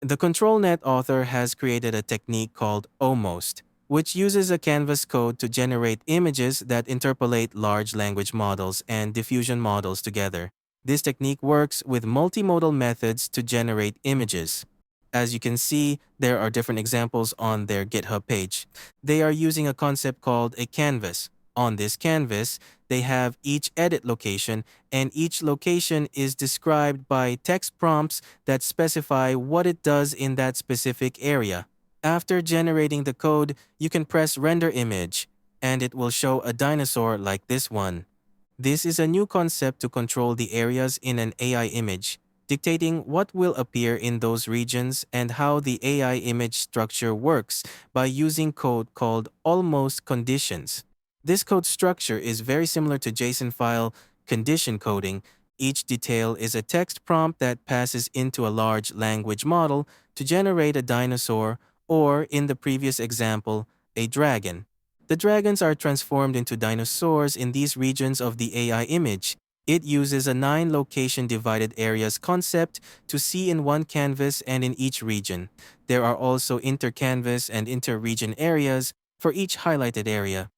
The ControlNet author has created a technique called Omost, which uses a canvas code to generate images that interpolate large language models and diffusion models together. This technique works with multimodal methods to generate images. As you can see, there are different examples on their GitHub page. They are using a concept called a canvas. On this canvas, they have each edit location, and each location is described by text prompts that specify what it does in that specific area. After generating the code, you can press Render Image, and it will show a dinosaur like this one. This is a new concept to control the areas in an AI image, dictating what will appear in those regions and how the AI image structure works by using code called Almost conditions. This code structure is very similar to JSON file condition coding. Each detail is a text prompt that passes into a large language model to generate a dinosaur or, in the previous example, a dragon. The dragons are transformed into dinosaurs in these regions of the AI image. It uses a 9-location divided areas concept to see in one canvas and in each region. There are also inter-canvas and inter-region areas for each highlighted area.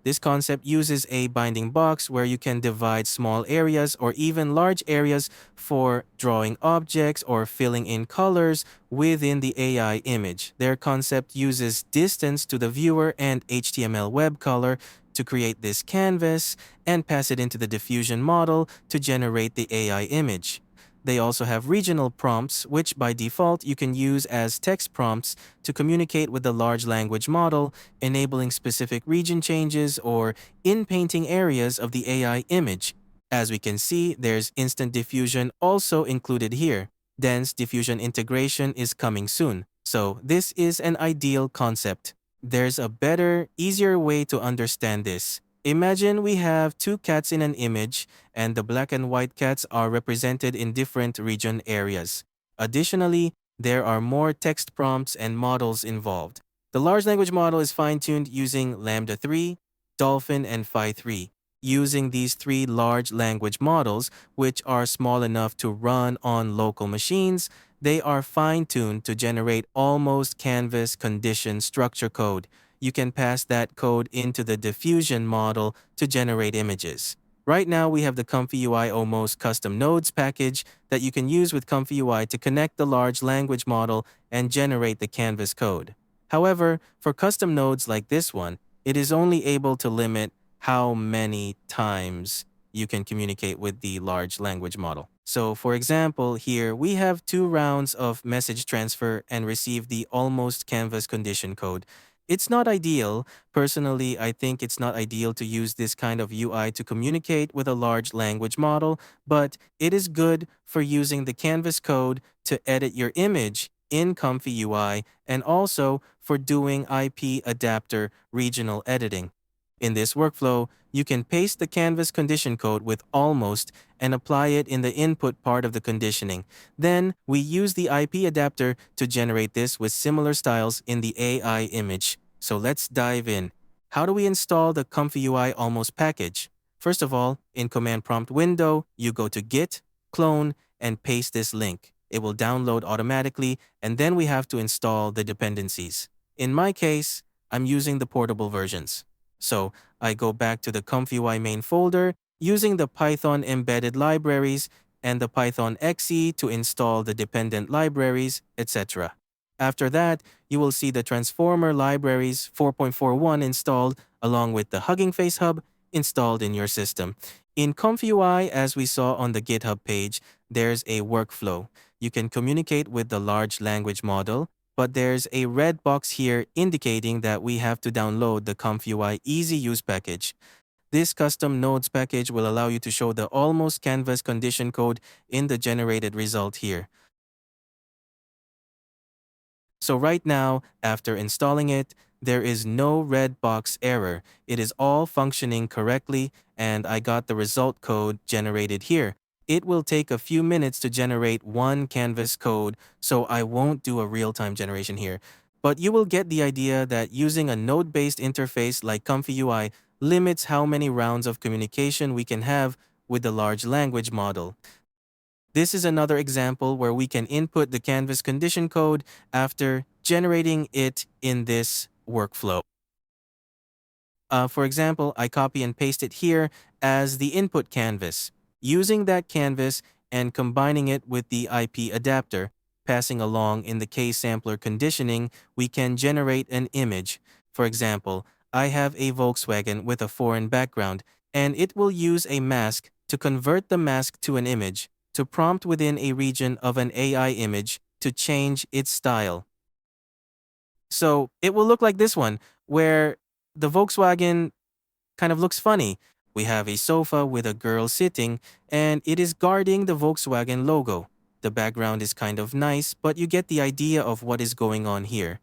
This concept uses a binding box where you can divide small areas or even large areas for drawing objects or filling in colors within the AI image. Their concept uses distance to the viewer and HTML web color to create this canvas and pass it into the diffusion model to generate the AI image. They also have regional prompts, which by default you can use as text prompts to communicate with the large language model, enabling specific region changes or in-painting areas of the AI image. As we can see, there's instant diffusion also included here. Dense diffusion integration is coming soon, so this is an ideal concept. There's a better, easier way to understand this. Imagine we have two cats in an image, and the black and white cats are represented in different region areas. Additionally, there are more text prompts and models involved. The large language model is fine-tuned using Lambda 3, Dolphin, and Phi 3. Using these three large language models, which are small enough to run on local machines, they are fine-tuned to generate almost canvas condition structure code. You can pass that code into the diffusion model to generate images. Right now, we have the ComfyUI Omost custom nodes package that you can use with ComfyUI to connect the large language model and generate the canvas code. However, for custom nodes like this one, it is only able to limit how many times you can communicate with the large language model. So for example, here we have 2 rounds of message transfer and receive the almost canvas condition code. It's not ideal. Personally, I think it's not ideal to use this kind of UI to communicate with a large language model, but it is good for using the canvas code to edit your image in ComfyUI and also for doing IP adapter regional editing. In this workflow, you can paste the canvas condition code with almost and apply it in the input part of the conditioning. Then, we use the IP adapter to generate this with similar styles in the AI image. So let's dive in. How do we install the ComfyUI Omost package? First of all, in Command Prompt window, you go to Git, clone, and paste this link. It will download automatically, and then we have to install the dependencies. In my case, I'm using the portable versions. So I go back to the ComfyUI main folder using the Python embedded libraries and the Python exe to install the dependent libraries, etc. After that, you will see the Transformer libraries 4.41 installed along with the Hugging Face Hub installed in your system. In ComfyUI, as we saw on the GitHub page, there's a workflow. You can communicate with the large language model, but there's a red box here indicating that we have to download the ComfyUI Easy Use package. This custom nodes package will allow you to show the almost canvas condition code in the generated result here. So right now, after installing it, there is no red box error. It is all functioning correctly, and I got the result code generated here. It will take a few minutes to generate one canvas code, so I won't do a real-time generation here. But you will get the idea that using a node-based interface like ComfyUI limits how many rounds of communication we can have with the large language model. This is another example where we can input the Canvas condition code after generating it in this workflow. For example, I copy and paste it here as the input canvas. Using that canvas and combining it with the IP adapter, passing along in the K-sampler conditioning, we can generate an image. For example, I have a Volkswagen with a foreign background, and it will use a mask to convert the mask to an image, to prompt within a region of an AI image to change its style. So it will look like this one, where the Volkswagen kind of looks funny. We have a sofa with a girl sitting, and it is guarding the Volkswagen logo. The background is kind of nice, but you get the idea of what is going on here.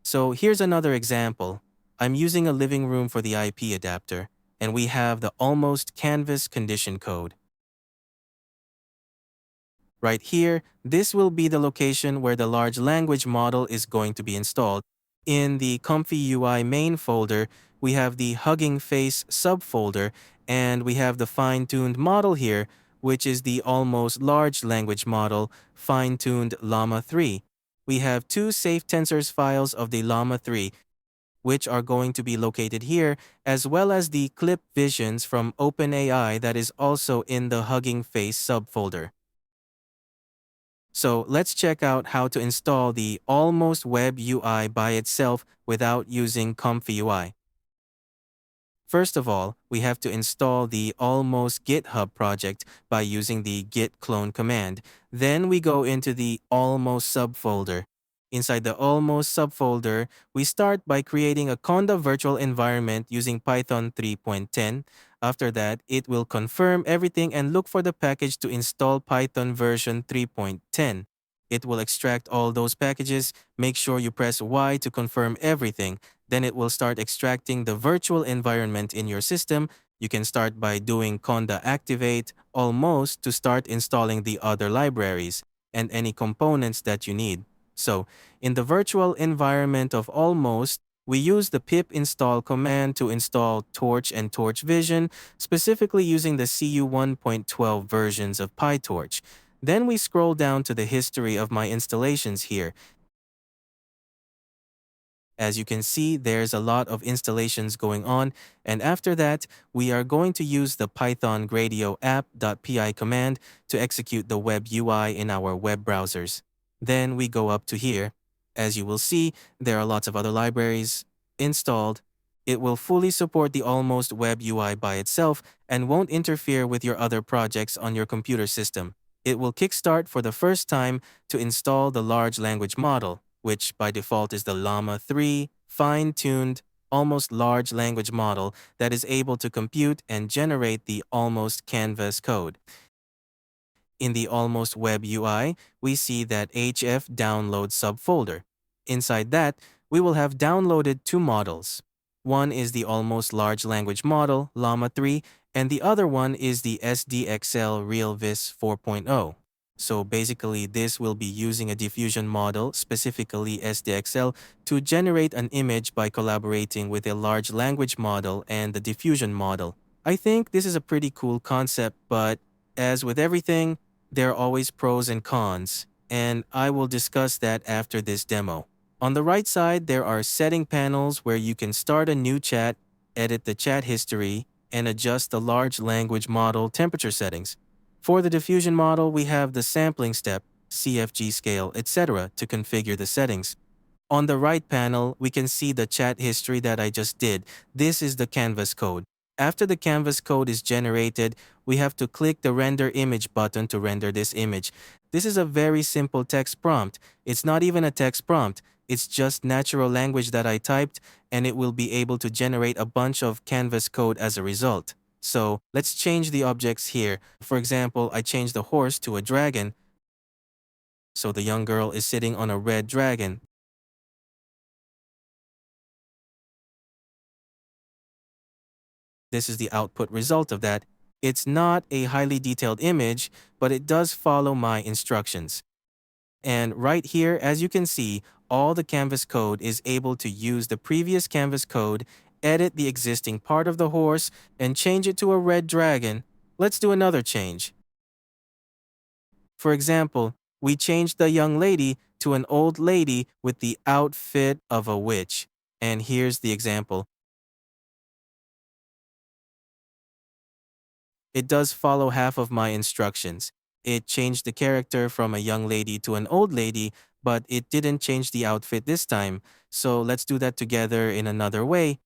So here's another example. I'm using a living room for the IP adapter, and we have the Almost Canvas condition code. Right here, this will be the location where the large language model is going to be installed. In the ComfyUI main folder, we have the Hugging Face subfolder, and we have the fine-tuned model here, which is the almost large language model, fine-tuned Llama 3. We have two safe tensors files of the Llama 3, which are going to be located here, as well as the clip visions from OpenAI that is also in the Hugging Face subfolder. So let's check out how to install the Almost Web UI by itself without using ComfyUI. First of all, we have to install the Almost GitHub project by using the git clone command. Then we go into the Almost subfolder. Inside the Almost subfolder, we start by creating a Conda virtual environment using Python 3.10. After that, it will confirm everything and look for the package to install Python version 3.10. It will extract all those packages. Make sure you press Y to confirm everything. Then it will start extracting the virtual environment in your system. You can start by doing conda activate almost to start installing the other libraries and any components that you need. So, in the virtual environment of almost, we use the pip install command to install Torch and Torch Vision, specifically using the CU 1.12 versions of PyTorch. Then we scroll down to the history of my installations here. As you can see, there's a lot of installations going on, and after that, we are going to use the Python gradio app.py command to execute the web UI in our web browsers. Then we go up to here. As you will see, there are lots of other libraries installed. It will fully support the Almost Web UI by itself and won't interfere with your other projects on your computer system. It will kickstart for the first time to install the large language model, which by default is the Llama 3 fine-tuned, almost large language model that is able to compute and generate the Almost Canvas code. In the Almost Web UI, we see that HF download subfolder. Inside that, we will have downloaded two models. One is the Almost Large Language Model, Llama 3, and the other one is the SDXL RealVis 4.0. So basically, this will be using a diffusion model, specifically SDXL, to generate an image by collaborating with a large language model and the diffusion model. I think this is a pretty cool concept, but as with everything, there are always pros and cons, and I will discuss that after this demo. On the right side, there are setting panels where you can start a new chat, edit the chat history, and adjust the large language model temperature settings. For the diffusion model, we have the sampling step, CFG scale, etc. to configure the settings. On the right panel, we can see the chat history that I just did. This is the canvas code. After the canvas code is generated, we have to click the render image button to render this image. This is a very simple text prompt. It's not even a text prompt. It's just natural language that I typed, and it will be able to generate a bunch of canvas code as a result. So let's change the objects here. For example, I changed the horse to a dragon. So the young girl is sitting on a red dragon. This is the output result of that. It's not a highly detailed image, but it does follow my instructions. And right here, as you can see, all the canvas code is able to use the previous canvas code, edit the existing part of the horse, and change it to a red dragon. Let's do another change. For example, we changed the young lady to an old lady with the outfit of a witch. And here's the example. It does follow half of my instructions. It changed the character from a young lady to an old lady, but it didn't change the outfit this time. So let's do that together in another way.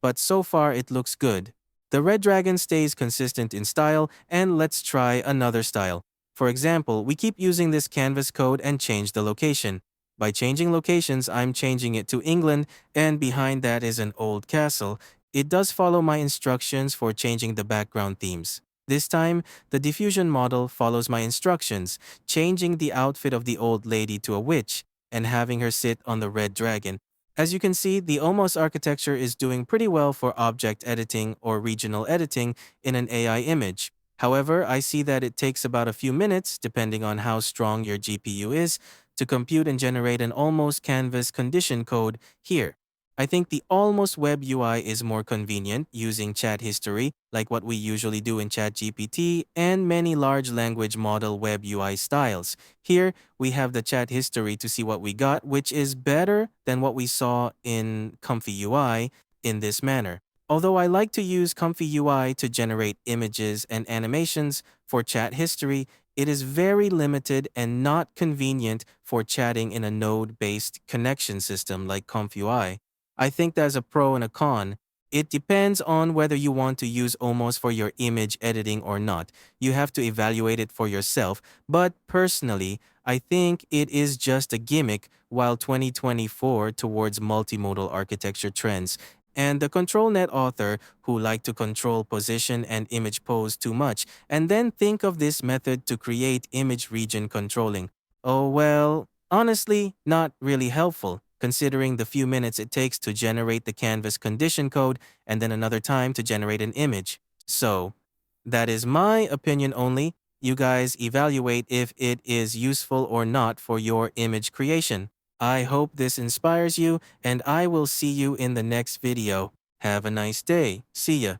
But so far it looks good. The red dragon stays consistent in style, and let's try another style. For example, we keep using this canvas code and change the location. By changing locations, I'm changing it to England, and behind that is an old castle. It does follow my instructions for changing the background themes. This time, the diffusion model follows my instructions, changing the outfit of the old lady to a witch and having her sit on the red dragon. As you can see, the Omost architecture is doing pretty well for object editing or regional editing in an AI image. However, I see that it takes about a few minutes, depending on how strong your GPU is, to compute and generate an almost canvas condition code here. I think the almost web UI is more convenient using chat history, like what we usually do in ChatGPT, and many large language model web UI styles. Here, we have the chat history to see what we got, which is better than what we saw in ComfyUI in this manner. Although I like to use ComfyUI to generate images and animations for chat history, it is very limited and not convenient for chatting in a node-based connection system like ComfyUI. I think there's a pro and a con. It depends on whether you want to use Omos for your image editing or not. You have to evaluate it for yourself, but personally, I think it is just a gimmick while 2024 towards multimodal architecture trends. And the ControlNet author who like to control position and image pose too much and then think of this method to create image region controlling. Oh well, honestly, not really helpful, considering the few minutes it takes to generate the canvas condition code and then another time to generate an image. So, that is my opinion only. You guys evaluate if it is useful or not for your image creation. I hope this inspires you, and I will see you in the next video. Have a nice day. See ya.